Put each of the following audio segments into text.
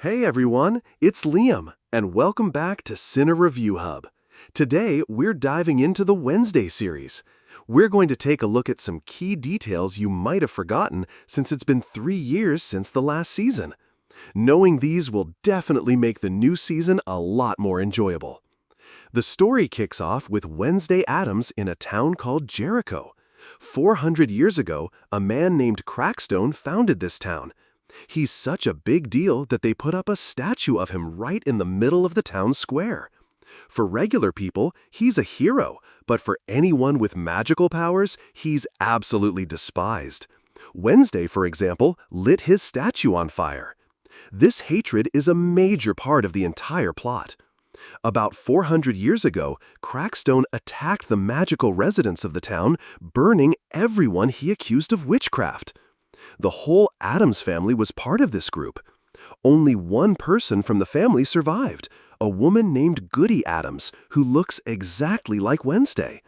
Hey everyone, it's Liam, and welcome back to Cine Review Hub. Today, we're diving into the Wednesday series. We're going to take a look at some key details you might have forgotten since it's been 3 years since the last season. Knowing these will definitely make the new season a lot more enjoyable. The story kicks off with Wednesday Addams in a town called Jericho. 400 years ago, a man named Crackstone founded this town. He's such a big deal that they put up a statue of him right in the middle of the town square. For regular people, he's a hero, but for anyone with magical powers, he's absolutely despised. Wednesday, for example, lit his statue on fire. This hatred is a major part of the entire plot. About 400 years ago, Crackstone attacked the magical residents of the town, burning everyone he accused of witchcraft. The whole Addams family was part of this group. Only one person from the family survived, a woman named Goody Addams, who looks exactly like Wednesday.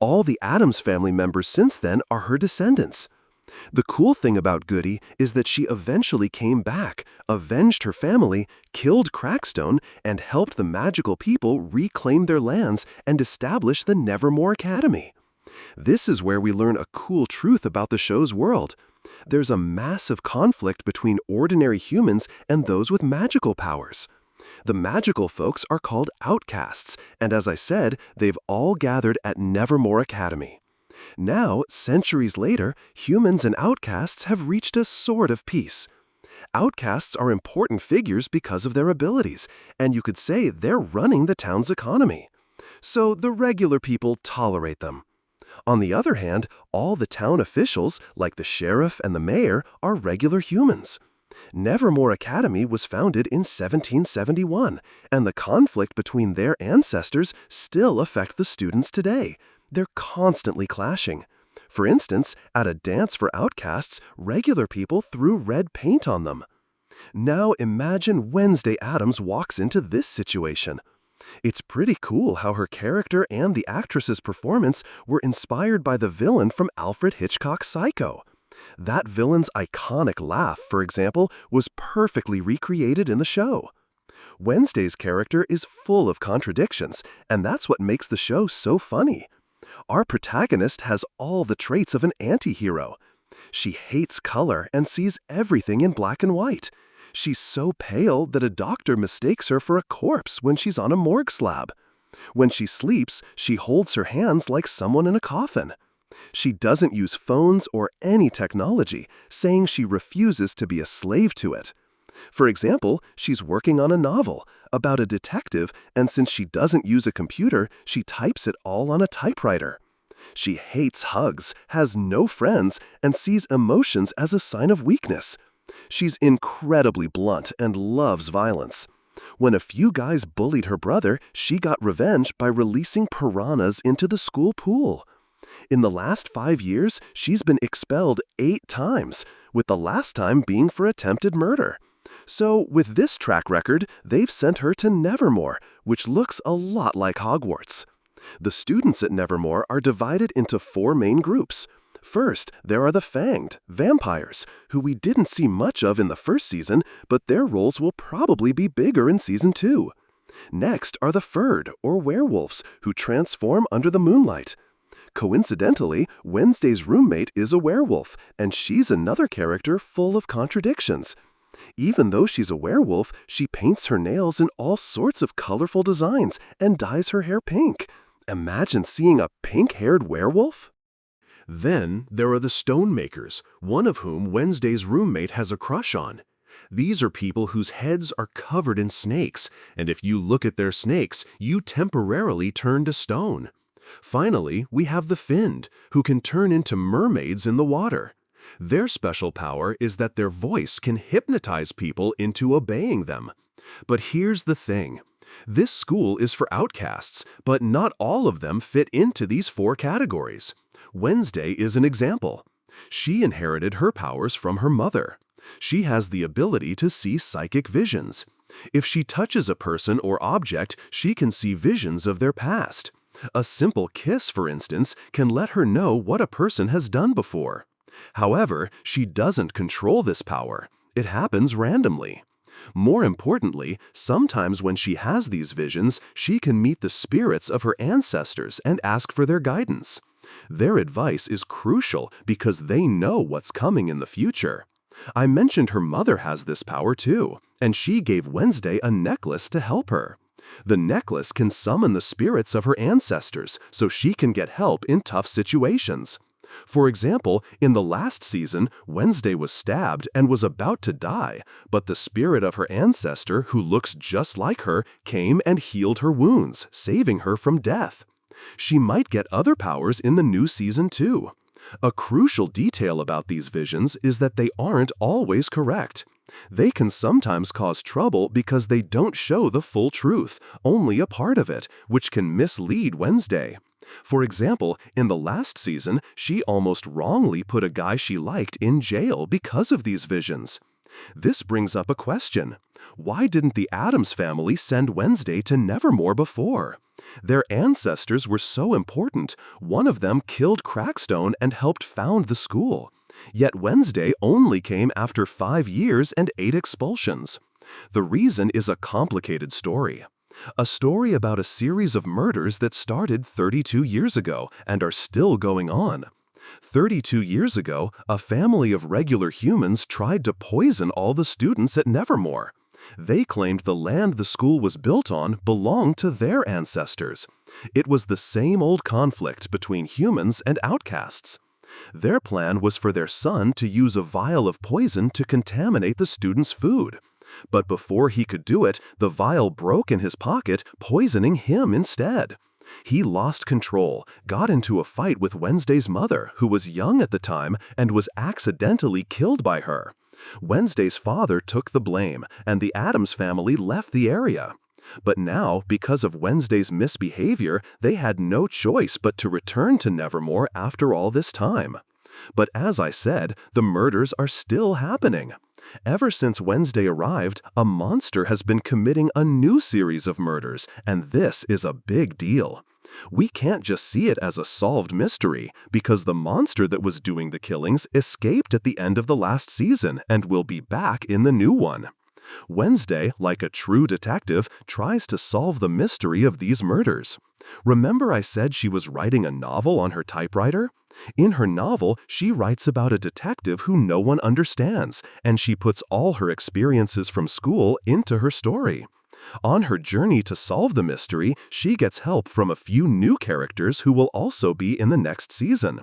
All the Addams family members since then are her descendants. The cool thing about Goody is that she eventually came back, avenged her family, killed Crackstone, and helped the magical people reclaim their lands and establish the Nevermore Academy. This is where we learn a cool truth about the show's world. There's a massive conflict between ordinary humans and those with magical powers. The magical folks are called outcasts, and as I said, they've all gathered at Nevermore Academy. Now, centuries later, humans and outcasts have reached a sort of peace. Outcasts are important figures because of their abilities, and you could say they're running the town's economy. So the regular people tolerate them. On the other hand, all the town officials, like the sheriff and the mayor, are regular humans. Nevermore Academy was founded in 1771, and the conflict between their ancestors still affect the students today. They're constantly clashing. For instance, at a dance for outcasts, regular people threw red paint on them. Now imagine Wednesday Addams walks into this situation. It's pretty cool how her character and the actress's performance were inspired by the villain from Alfred Hitchcock's Psycho. That villain's iconic laugh, for example, was perfectly recreated in the show. Wednesday's character is full of contradictions, and that's what makes the show so funny. Our protagonist has all the traits of an anti-hero. She hates color and sees everything in black and white. She's so pale that a doctor mistakes her for a corpse when she's on a morgue slab. When she sleeps, she holds her hands like someone in a coffin. She doesn't use phones or any technology, saying she refuses to be a slave to it. For example, she's working on a novel about a detective, and since she doesn't use a computer, she types it all on a typewriter. She hates hugs, has no friends, and sees emotions as a sign of weakness. She's incredibly blunt and loves violence. When a few guys bullied her brother, she got revenge by releasing piranhas into the school pool. In the last 5 years, she's been expelled 8 times, with the last time being for attempted murder. So, with this track record, they've sent her to Nevermore, which looks a lot like Hogwarts. The students at Nevermore are divided into 4 main groups. First, there are the Fanged, vampires, who we didn't see much of in the first season, but their roles will probably be bigger in season 2. Next are the Furred, or werewolves, who transform under the moonlight. Coincidentally, Wednesday's roommate is a werewolf, and she's another character full of contradictions. Even though she's a werewolf, she paints her nails in all sorts of colorful designs and dyes her hair pink. Imagine seeing a pink-haired werewolf! Then there are the Stonemakers, one of whom Wednesday's roommate has a crush on. These are people whose heads are covered in snakes, and if you look at their snakes, you temporarily turn to stone. Finally, we have the Finned, who can turn into mermaids in the water. Their special power is that their voice can hypnotize people into obeying them. But here's the thing. This school is for outcasts, but not all of them fit into these 4 categories. Wednesday is an example. She inherited her powers from her mother. She has the ability to see psychic visions. If she touches a person or object, she can see visions of their past. A simple kiss, for instance, can let her know what a person has done before. However, she doesn't control this power. It happens randomly. More importantly, sometimes when she has these visions, she can meet the spirits of her ancestors and ask for their guidance. Their advice is crucial because they know what's coming in the future. I mentioned her mother has this power too, and she gave Wednesday a necklace to help her. The necklace can summon the spirits of her ancestors so she can get help in tough situations. For example, in the last season, Wednesday was stabbed and was about to die, but the spirit of her ancestor, who looks just like her, came and healed her wounds, saving her from death. She might get other powers in the new season too. A crucial detail about these visions is that they aren't always correct. They can sometimes cause trouble because they don't show the full truth, only a part of it, which can mislead Wednesday. For example, in the last season, she almost wrongly put a guy she liked in jail because of these visions. This brings up a question. Why didn't the Addams family send Wednesday to Nevermore before? Their ancestors were so important. One of them killed Crackstone and helped found the school. Yet Wednesday only came after 5 years and 8 expulsions. The reason is a complicated story. A story about a series of murders that started 32 years ago and are still going on. 32 years ago, a family of regular humans tried to poison all the students at Nevermore. They claimed the land the school was built on belonged to their ancestors. It was the same old conflict between humans and outcasts. Their plan was for their son to use a vial of poison to contaminate the students' food. But before he could do it, the vial broke in his pocket, poisoning him instead. He lost control, got into a fight with Wednesday's mother, who was young at the time, and was accidentally killed by her. Wednesday's father took the blame, and the Addams family left the area. But now, because of Wednesday's misbehavior, they had no choice but to return to Nevermore after all this time. But as I said, the murders are still happening. Ever since Wednesday arrived, a monster has been committing a new series of murders, and this is a big deal. We can't just see it as a solved mystery, because the monster that was doing the killings escaped at the end of the last season and will be back in the new one. Wednesday, like a true detective, tries to solve the mystery of these murders. Remember I said she was writing a novel on her typewriter? In her novel, she writes about a detective who no one understands, and she puts all her experiences from school into her story. On her journey to solve the mystery, she gets help from a few new characters who will also be in the next season.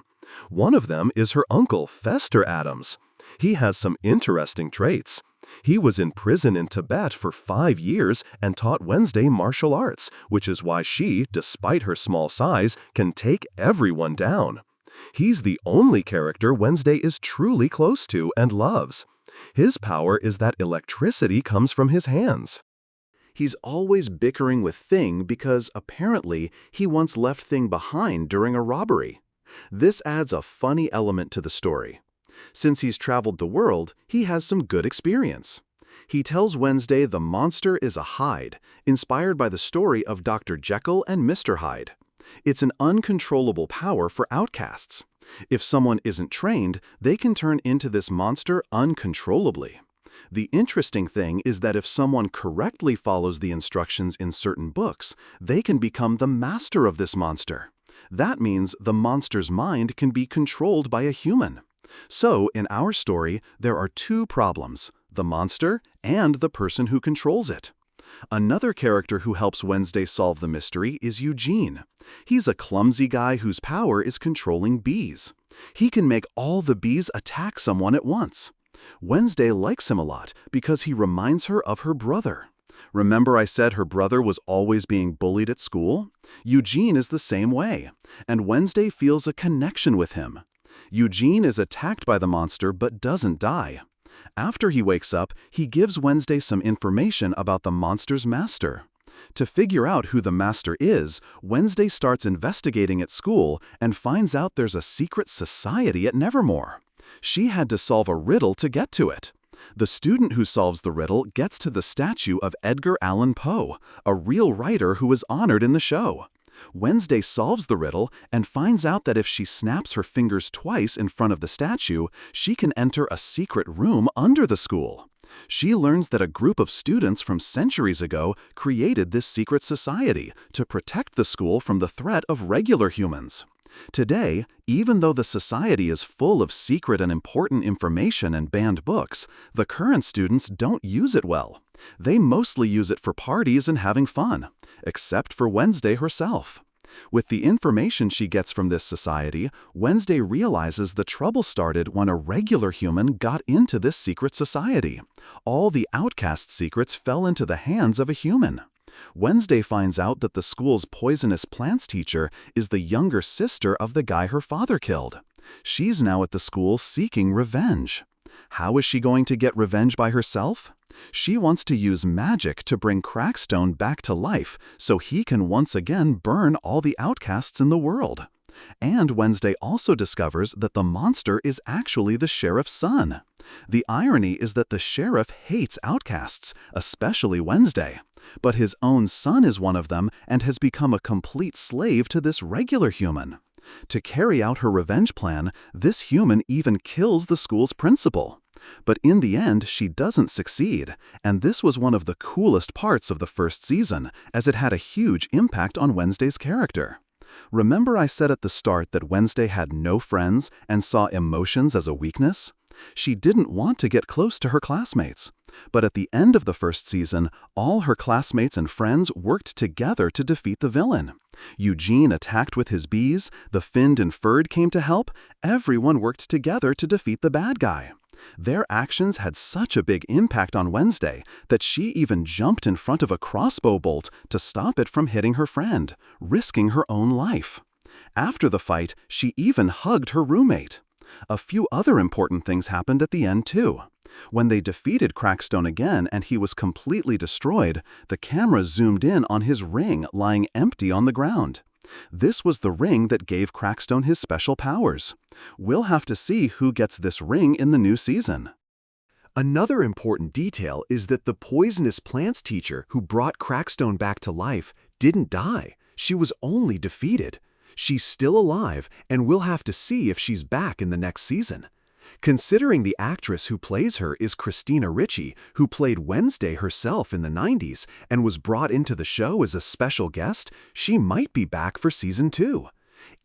One of them is her uncle, Fester Addams. He has some interesting traits. He was in prison in Tibet for 5 years and taught Wednesday martial arts, which is why she, despite her small size, can take everyone down. He's the only character Wednesday is truly close to and loves. His power is that electricity comes from his hands. He's always bickering with Thing because, apparently, he once left Thing behind during a robbery. This adds a funny element to the story. Since he's traveled the world, he has some good experience. He tells Wednesday the monster is a Hyde, inspired by the story of Dr. Jekyll and Mr. Hyde. It's an uncontrollable power for outcasts. If someone isn't trained, they can turn into this monster uncontrollably. The interesting thing is that if someone correctly follows the instructions in certain books, they can become the master of this monster. That means the monster's mind can be controlled by a human. So, in our story, there are 2 problems: the monster and the person who controls it. Another character who helps Wednesday solve the mystery is Eugene. He's a clumsy guy whose power is controlling bees. He can make all the bees attack someone at once. Wednesday likes him a lot because he reminds her of her brother. Remember I said her brother was always being bullied at school? Eugene is the same way, and Wednesday feels a connection with him. Eugene is attacked by the monster but doesn't die. After he wakes up, he gives Wednesday some information about the monster's master. To figure out who the master is, Wednesday starts investigating at school and finds out there's a secret society at Nevermore. She had to solve a riddle to get to it. The student who solves the riddle gets to the statue of Edgar Allan Poe, a real writer who was honored in the show. Wednesday solves the riddle and finds out that if she snaps her fingers twice in front of the statue, she can enter a secret room under the school. She learns that a group of students from centuries ago created this secret society to protect the school from the threat of regular humans. Today, even though the society is full of secret and important information and banned books, the current students don't use it well. They mostly use it for parties and having fun, except for Wednesday herself. With the information she gets from this society, Wednesday realizes the trouble started when a regular human got into this secret society. All the outcast secrets fell into the hands of a human. Wednesday finds out that the school's poisonous plants teacher is the younger sister of the guy her father killed. She's now at the school seeking revenge. How is she going to get revenge by herself? She wants to use magic to bring Crackstone back to life so he can once again burn all the outcasts in the world. And Wednesday also discovers that the monster is actually the sheriff's son. The irony is that the sheriff hates outcasts, especially Wednesday. But his own son is one of them and has become a complete slave to this regular human. To carry out her revenge plan, this human even kills the school's principal. But in the end, she doesn't succeed, and this was one of the coolest parts of the first season, as it had a huge impact on Wednesday's character. Remember I said at the start that Wednesday had no friends and saw emotions as a weakness? She didn't want to get close to her classmates. But at the end of the first season, all her classmates and friends worked together to defeat the villain. Eugene attacked with his bees, the Finned and Furred came to help, everyone worked together to defeat the bad guy. Their actions had such a big impact on Wednesday that she even jumped in front of a crossbow bolt to stop it from hitting her friend, risking her own life. After the fight, she even hugged her roommate. A few other important things happened at the end too. When they defeated Crackstone again and he was completely destroyed, the camera zoomed in on his ring lying empty on the ground. This was the ring that gave Crackstone his special powers. We'll have to see who gets this ring in the new season. Another important detail is that the poisonous plants teacher who brought Crackstone back to life didn't die. She was only defeated. She's still alive, and we'll have to see if she's back in the next season. Considering the actress who plays her is Christina Ricci, who played Wednesday herself in the 90s and was brought into the show as a special guest, she might be back for season 2.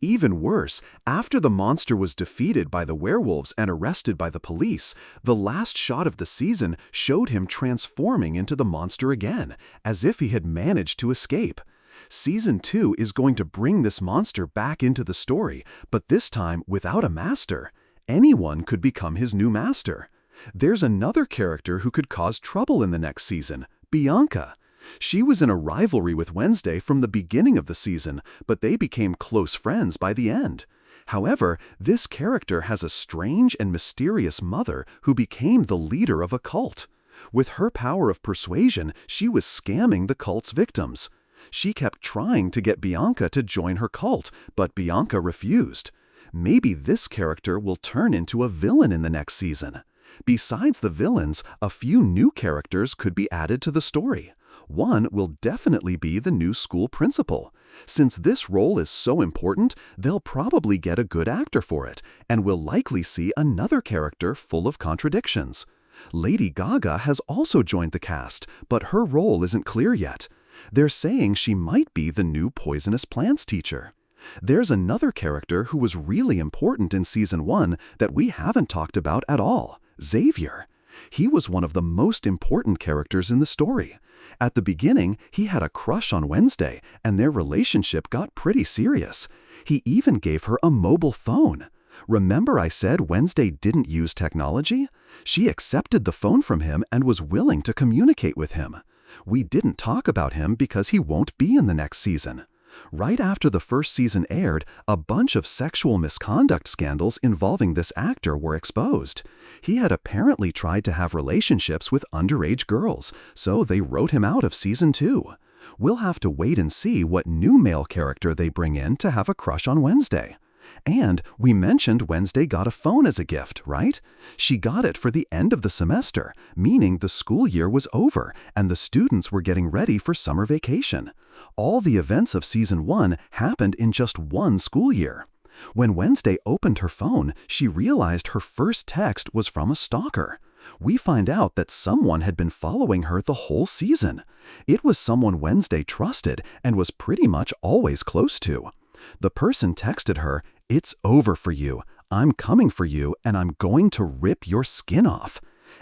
Even worse, after the monster was defeated by the werewolves and arrested by the police, the last shot of the season showed him transforming into the monster again, as if he had managed to escape. Season 2 is going to bring this monster back into the story, but this time without a master. Anyone could become his new master. There's another character who could cause trouble in the next season, Bianca. She was in a rivalry with Wednesday from the beginning of the season, but they became close friends by the end. However, this character has a strange and mysterious mother who became the leader of a cult. With her power of persuasion, she was scamming the cult's victims. She kept trying to get Bianca to join her cult, but Bianca refused. Maybe this character will turn into a villain in the next season. Besides the villains, a few new characters could be added to the story. One will definitely be the new school principal. Since this role is so important, they'll probably get a good actor for it, and we'll likely see another character full of contradictions. Lady Gaga has also joined the cast, but her role isn't clear yet. They're saying she might be the new poisonous plants teacher. There's another character who was really important in Season 1 that we haven't talked about at all, Xavier. He was one of the most important characters in the story. At the beginning, he had a crush on Wednesday, and their relationship got pretty serious. He even gave her a mobile phone. Remember I said Wednesday didn't use technology? She accepted the phone from him and was willing to communicate with him. We didn't talk about him because he won't be in the next season. Right after the first season aired, a bunch of sexual misconduct scandals involving this actor were exposed. He had apparently tried to have relationships with underage girls, so they wrote him out of Season 2. We'll have to wait and see what new male character they bring in to have a crush on Wednesday. And we mentioned Wednesday got a phone as a gift, right? She got it for the end of the semester, meaning the school year was over and the students were getting ready for summer vacation. All the events of Season 1 happened in just one school year. When Wednesday opened her phone, she realized her first text was from a stalker. We find out that someone had been following her the whole season. It was someone Wednesday trusted and was pretty much always close to. The person texted her, "It's over for you. I'm coming for you, and I'm going to rip your skin off."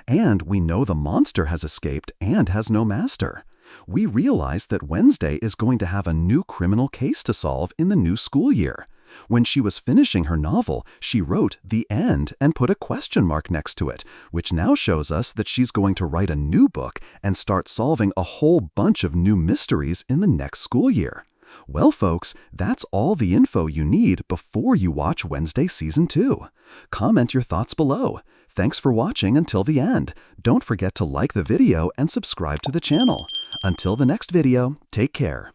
And we know the monster has escaped and has no master. We realize that Wednesday is going to have a new criminal case to solve in the new school year. When she was finishing her novel, she wrote "The End" and put a question mark next to it, which now shows us that she's going to write a new book and start solving a whole bunch of new mysteries in the next school year. Well, folks, that's all the info you need before you watch Wednesday Season 2. Comment your thoughts below. Thanks for watching until the end. Don't forget to like the video and subscribe to the channel. Until the next video, take care.